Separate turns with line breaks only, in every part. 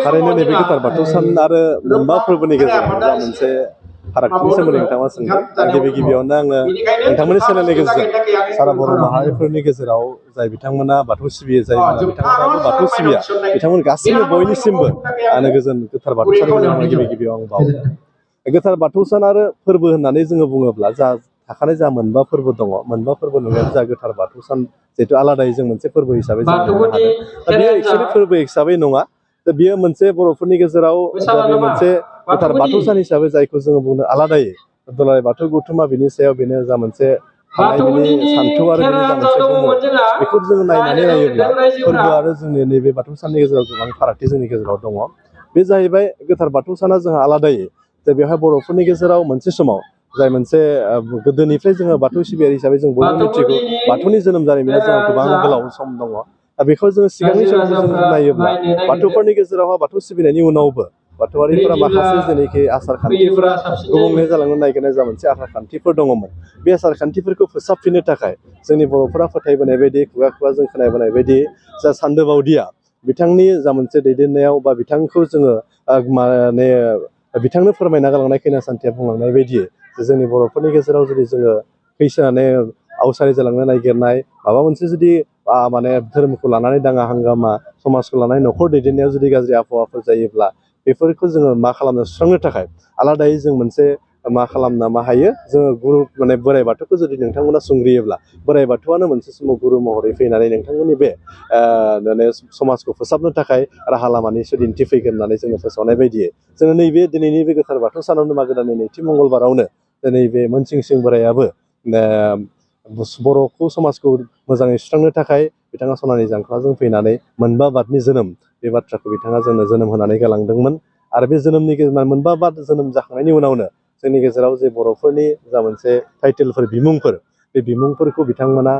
थारैनो नैबे गोथार बाथौ सान आरो मोनबा फोरबोनि गेजेराव जा मोनसे फारागथिनि सोमोन्दै नोंथाङा सोंदों। गिबि गिबियावनो आङो नोंथांमोननि चेनेलनि गेजेरजों सारा बर' माहारिफोरनि गेजेराव जाय बिथांमोना बाथौ सिबियो जाय बिथांमोनाबो बाथौ सिबिया बिथांमोन गासैबो बयनिसिमबो आंनो गोजोन गोथार बाथौ साननि गेजेराव गिबि गिबियाव आं बावो। गोथार बाथौ सान आरो फोरबो होननानै जोङो बुङोब्ला जा थाखानाय जा मोनबा फोरबो दङ मोनबा फोरबो नङाबा जा गोथार बाथौ सान जिहेतु आलादायै जों मोनसे फोरबो हिसाबै जों बुंनो हादों। दा बेयो एक्सुवेलि फोरबो हिसाबै नङा। दा बेयो मोनसे बर'फोरनि गेजेराव बे मोनसे गोथार बाथौ सान हिसाबै जायखौ जोङो बुंनो आलादायै दुलाराय बाथौ गौथुमा बिनि सायाव बेनो जा मोनसे बिनि सान्थौ आरो बिनि जा मोनसे गुमुर बेखौ जोङो नायनानै नायोब्ला फोरबो आरो जोंनि नैबे बाथौ साननि गेजेराव गोबां फारागथि जोंनि गेजेराव दङ। बे जाहैबाय गोथार बाथौ साना जोंहा आलादायै जे बेवहाय बर'फोरनि गेजेराव मोनसे समाव जाय मोनसे गोदोनिफ्राय जोङो बाथौ सिबियारि हिसाबै जों बयबो मिथिगौ बाथौनि जोनोम जारिमिना जोंहा गोबां गोलाव सम दङ। दा बेखौ जोङो सिगांनि समाव जों नायोब्ला बाथौफोरनि गेजेरावहा बाथौ सिबिनायनि उनावबो बाथौआरिफोरा माखासे जेनोखि आसार खान्थिफोरा गुबुंले जालांनो नागिरनाय जा मोनसे आसार खान्थिफोर दङमोन। बे आसार खान्थिफोरखौ फोसाबफिननो थाखाय जोंनि बर'फोरा फोथायबोनाय बायदि खुगा खुगा जों खोनाबोनाय बायदि जा सान्दो बावदिया बिथांनि जा मोनसे दैदेननायाव बा बिथांखौ जोङो माने बिथांनो फोरमायना गालांनाय खैना सान्थिया बुंलांनाय बायदि जोंनि बर'फोरनि गेजेराव जुदि जोङो फैसाने आवसारि जालांनो नागिरनाय माबा मोनसे जुदि माने धोरोमखौ लानानै दाङा हांगामा समाजखौ लानानै न'खर दैदेननायाव जुदि गाज्रि आबहावाफोर जायोब्ला बेफोरखौ जोङो मा खालामनो सुस्रांनो थाखाय आलादायै जों मोनसे मा खालामनो मा हायो जोङो गुरु माने बोराइ बाथौखौ जुदि नोंथांमोना संग्रियोब्ला बोराइ बाथौआनो मोनसे समाव गुरु महरै फैनानै नोंथांमोननि बे माने समाजखौ फोसाबनो थाखाय राहा लामानि दिन्थिफैगोन होननानै जोङो फोसावनाय बायदियै जोङो नैबे दिनैनि बे गोथार बाथौ सानावनो मागो दाननि नैथि मंगलबारावनो दिनै बे मोनसिंसिं बोराइयाबो बर'खौ समाजखौ मोजाङै सुस्रांनो थाखाय बिथाङा सनानि जांख्लाजों फैनानै मोनबा बादनि जोनोम बे बाथ्राखौ बिथाङा जोंनो जोनोम होनानै गालांदोंमोन। आरो बे जोनोमनि गेजेराव मोनबा बाद जोनोम जाखांनायनि उनावनो जोंनि गेजेराव जे बर'फोरनि जा मोनसे टाइटेलफोर बिमुंफोर बे बिमुंफोरखौ बिथांमोना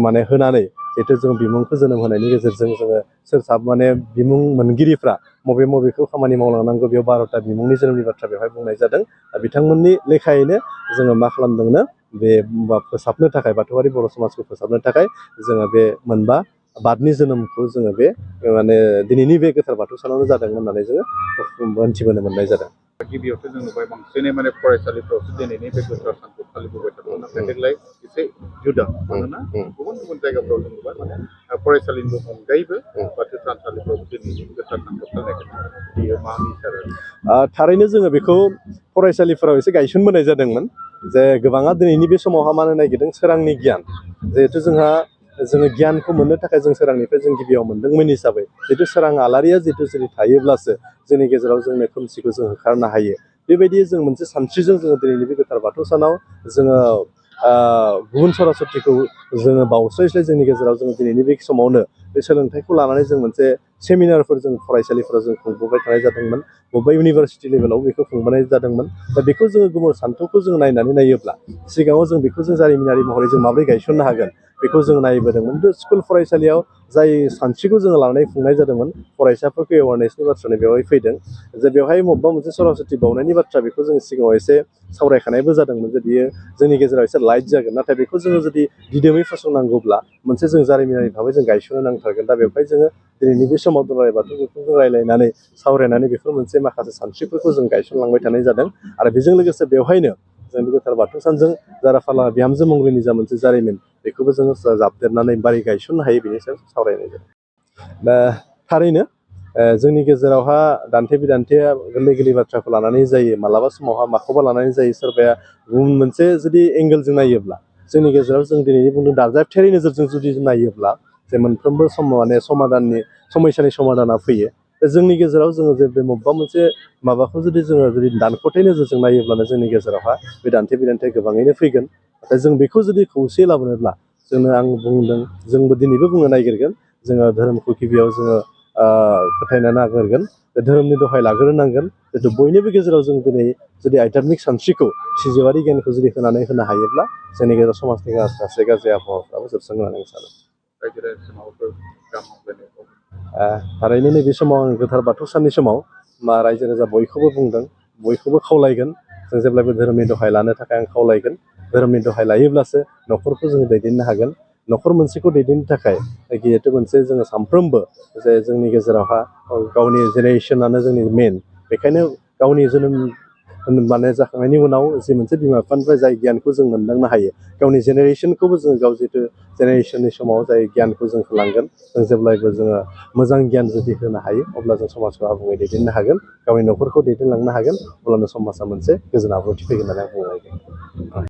माने होनानै जिहेथु जों बिमुंखौ जोनोम होनायनि गेजेरजों जोङो सोर माने बिमुं मोनगिरिफ्रा बबे बबेखौ खामानि मावलांनांगौ बेयाव 12था बिमुंनि जोनोमनि बाथ्रा बेवहाय बुंनाय जादों। बिथांमोननि लेखायैनो जोङो मा खालामदोंनो बे फोसाबनो थाखाय बाथौआरि बर' समाजखौ फोसाबनो थाखाय जोङो बे मोनबा बादनि जोनोमखौ जोङो बे माने दिनैनि बे गोथार बाथौ सानावनो जादों होननानै जोङो मोनथिबोनो मोननाय जादों।
गिबियावथ' जों नुबाय बांसिनै माने फरायसालिफ्रावसो दिनैनि बे गोथार सानखौ फालिबोबाय थादों। नाथाय देग्लाय एसे जुदा मानोना गुबुन गुबुन जायगाफ्राव जों नुबाय माने फरायसालिनि अनगायैबो बाथौ थानसालिफ्राव दिनैनि गोथार सानखौ फालिनायखौ बेयो मा मिसार
थारैनो जोङो बेखौ फरायसालिफोराव एसे गायसनबोनाय जादोंमोन जे गोबाङा दिनैनि बे समावहा मानो नागिरदों सोरांनि गियान जिहेथु जोङो गियानखौ मोननो थाखाय जों सोरांनिफ्राय जों गिबियाव मोनदोंमोन हिसाबै जिहेतु सोरां आलारिया जिहेतु जुदि थायोब्लासो जोंनि गेजेराव जोंनि खोमसिखौ जों होखारनो हायो। बेबायदि जों मोनसे सानस्रिजों जोङो दिनैनि बे गोथार बाथौ सानाव जोङो गुबुन सरासतिखौ जोङो बावस्रायस्लाय जोंनि गेजेराव जोङो दिनैनि बे समावनो बे सोलोंथाइखौ लानानै जों मोनसे सेमिनारफोर जों फरायसालिफोराव जों खुंबोबाय थानाय जादोंमोन। बबेबा इउनिभारसिटि लेभेलाव बेखौ खुंबोनाय जादोंमोन। दा बेखौ जोङो गुबुन सान्थौखौ जों नायनानै नायोब्ला सिगाङाव जों बेखौ जों जारिमिनारि महरै जों माबोरै गायसननो हागोन बेखौ जों नायबोदोंमोन। बे स्कुल फरायसालियाव जाय सानस्रिखौ जोङो लानानै खुंनाय जादोंमोन फरायसाफोरखौ एवारनेसनि बाथ्रानो बेवहाय फैदों जे बेवहाय बबेबा मोनसे सरासति बावनायनि बाथ्रा बेखौ जों सिगाङाव एसे सावरायखानायबो जादोंमोन जे बियो जोंनि गेजेराव एसे लाइट जागोन। नाथाय बेखौ जोङो जुदि दिदोमै फसंनांगौब्ला मोनसे जों जारिमिनारि भाबै जों गायसननो नांथारगोन। दा बेवहाय जोङो दिनैनि बे समाव दुलाराय बाथौ गौथुमजों रायलायनानै सावरायनानै बेफोर मोनसे माखासे सानस्रिफोरखौ जों गायसनलांबाय थानाय जादों। आरो बेजों लोगोसे बेवहायनो जों गोथार बाथौ सानजों जारा फाला बिहामजो मंग्लिनि जा मोनसे जारिमिन बेखौबो जोङो जाबदेरनानै बारै गायसननो हायो बेनि सायाव सावरायनाय जादों। दा थारैनो जोंनि गेजेरावहा दान्थे बिदान्थेया गोरलै गोरलै बाथ्राखौ लानानै जायो। मालाबा समावहा माखौबा लानानै जायो। सोरबाया गुबुन मोनसे जुदि एंगेलजों नायोब्ला जोंनि गेजेराव जों दिनैनि बुंदों दाजाबथायारि नोजोरजों जुदि नायोब्ला जे मोनफ्रोमबो माने समाधाननि समयसानि समाधाना फैयो। जोंनि गेजेराव जोङो जे बे बबेबा मोनसे माबाखौ जुदि दानख'थाय नोजोरजों नायोब्लानो जोंनि गेजेरावहा बे दान्थे बिदान्थे गोबाङैनो फैगोन। नाथाय जों बेखौ जुदि खौसे लाबोनोब्ला जोंनो आं बुंदों जोंबो दिनैबो बुंनो नागिरगोन जोङो धोरोमखौ गिबियाव जोङो फोथायनो नागिरगोन। धोरोमनि दहाय लाग्रोनांगोन। जितु बयनिबो गेजेराव जों दिनै जुदि आध्यात्मिक सानस्रिखौ सिजौआरि गियानखौ जुदि होनानै होनो हायोब्ला जोंनि गेजेराव समाजनि गासै गाज्रि आबहावाफ्राबो जोबस्रांगोन होननानै आं सानो। थारैनो नैबे समाव आं गोथार बाथौ साननि समाव रायजो राजा बयखौबो बुंदों बयखौबो खावलायगोन जों जेब्लायबो धोरोमनि दहाय लानो थाखाय आं खावलायगोन। धोरोमनि दहाय लायोब्लासो न'खरखौ जोङो दैदेननो हागोन। न'खर मोनसेखौ दैदेननो थाखाय जिहेथु मोनसे जोङो सानफ्रोमबो जे जोंनि गेजेरावहा गावनि जेनेरेसनानो जोंनि मेन बेखायनो गावनि जोनोम माने जाखांनायनि उनाव जि मोनसे बिमा बिफानिफ्राय जाय गियानखौ जों मोनदांनो हायो गावनि जेनेरेसनखौबो जों गाव जितु जेनेरेसननि समाव जाय गियानखौ जों होलांगोन जों जेब्लायबो जोङो मोजां गियान जुदि होनो हायो अब्ला जों समाजखौ आबुङै दैदेननो हागोन गावनि न'खरखौ दैदेनलांनो हागोन अब्लानो समाजा मोनसे गोजोन आब्रुथि फैगोन होननानै आं बुंनो नागिरदों